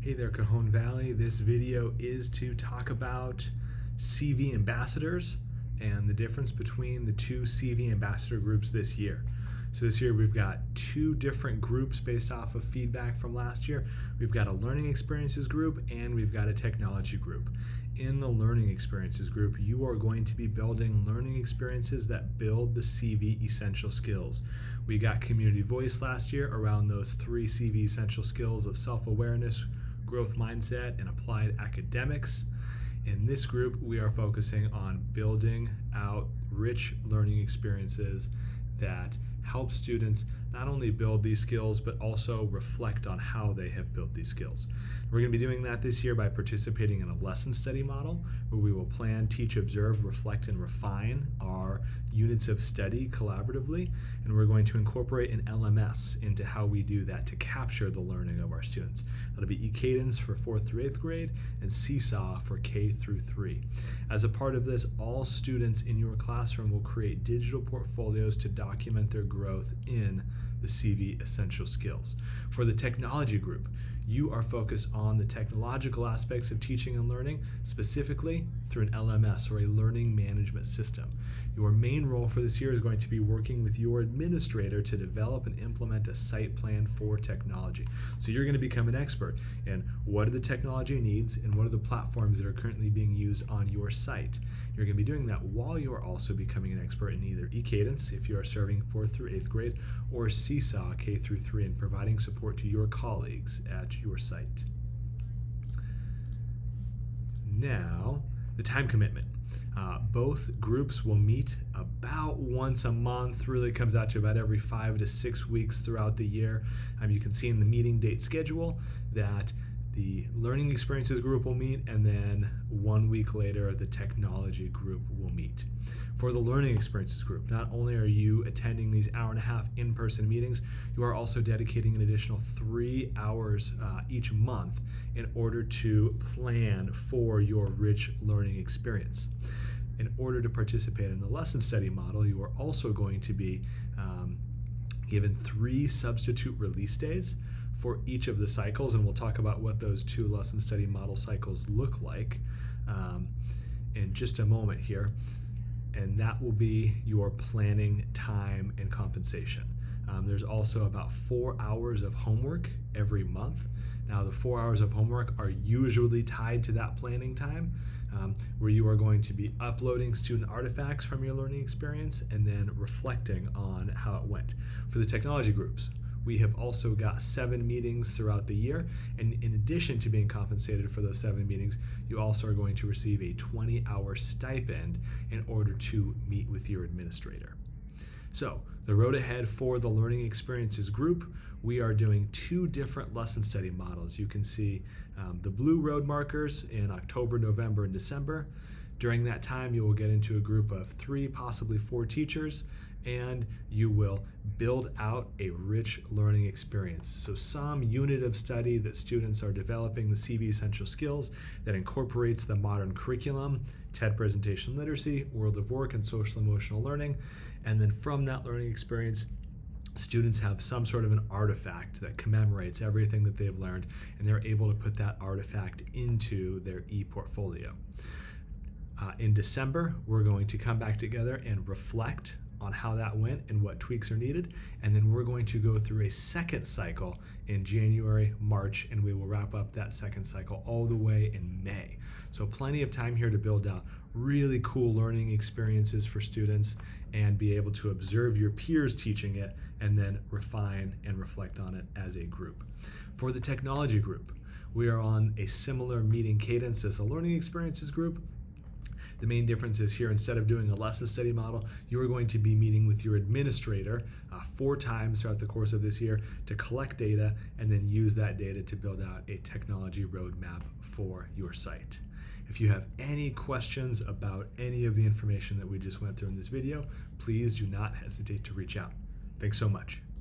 Hey there, Cajon Valley. This video is to talk about CV ambassadors and the difference between the two CV ambassador groups this year. So this year we've got two different groups based off of feedback from last year. We've got a learning experiences group and we've got a technology group. In the learning experiences group, you are going to be building learning experiences that build the CV essential skills. We got community voice last year around those three CV essential skills of self-awareness, growth mindset, and applied academics. In this group, we are focusing on building out rich learning experiences that help students not only build these skills, but also reflect on how they have built these skills. We're going to be doing that this year by participating in a lesson study model where we will plan, teach, observe, reflect, and refine our units of study collaboratively. And we're going to incorporate an LMS into how we do that to capture the learning of our students. That'll be eCadence for 4th through 8th grade and Seesaw for K through 3. As a part of this, all students in your classroom will create digital portfolios to document their growth in the CV essential skills. For the technology group, you are focused on the technological aspects of teaching and learning, specifically through an LMS or a learning management system. Your main role for this year is going to be working with your administrator to develop and implement a site plan for technology. So you're going to become an expert in what are the technology needs and what are the platforms that are currently being used on your site. You're going to be doing that while you're also becoming an expert in either eCadence, if you are serving 4th through 8th grade, or Seesaw K through 3 and providing support to your colleagues at your site. Now, the time commitment. Both groups will meet about once a month. Really comes out to about every 5 to 6 weeks throughout the year. You can see in the meeting date schedule that the learning experiences group will meet, and then 1 week later the technology group will meet. For the learning experiences group, not only are you attending these hour-and-a-half in-person meetings, you are also dedicating an additional 3 hours each month in order to plan for your rich learning experience. In order to participate in the lesson study model, you are also going to be given 3 substitute release days for each of the cycles, and we'll talk about what those 2 lesson study model cycles look like in just a moment here. And that will be your planning time and compensation. There's also about 4 hours of homework every month. Now, the 4 hours of homework are usually tied to that planning time, where you are going to be uploading student artifacts from your learning experience and then reflecting on how it went. For the technology groups, we have also got 7 meetings throughout the year, and in addition to being compensated for those 7 meetings, you also are going to receive a 20-hour stipend in order to meet with your administrator. So, the road ahead for the learning experiences group, we are doing 2 different lesson study models. You can see the blue road markers in October, November, and December. During that time, you will get into a group of 3, possibly 4 teachers, and you will build out a rich learning experience. So some unit of study that students are developing the CV essential skills that incorporates the modern curriculum, TED presentation literacy, world of work, and social emotional learning. And then from that learning experience, students have some sort of an artifact that commemorates everything that they've learned, and they're able to put that artifact into their e-portfolio. In December, we're going to come back together and reflect on how that went and what tweaks are needed, and then we're going to go through a second cycle in January, March, and we will wrap up that second cycle all the way in May. So plenty of time here to build out really cool learning experiences for students and be able to observe your peers teaching it and then refine and reflect on it as a group. For the technology group, we are on a similar meeting cadence as the learning experiences group. The main difference is here, instead of doing a lesson study model, you are going to be meeting with your administrator 4 times throughout the course of this year to collect data and then use that data to build out a technology roadmap for your site. If you have any questions about any of the information that we just went through in this video, please do not hesitate to reach out. Thanks so much.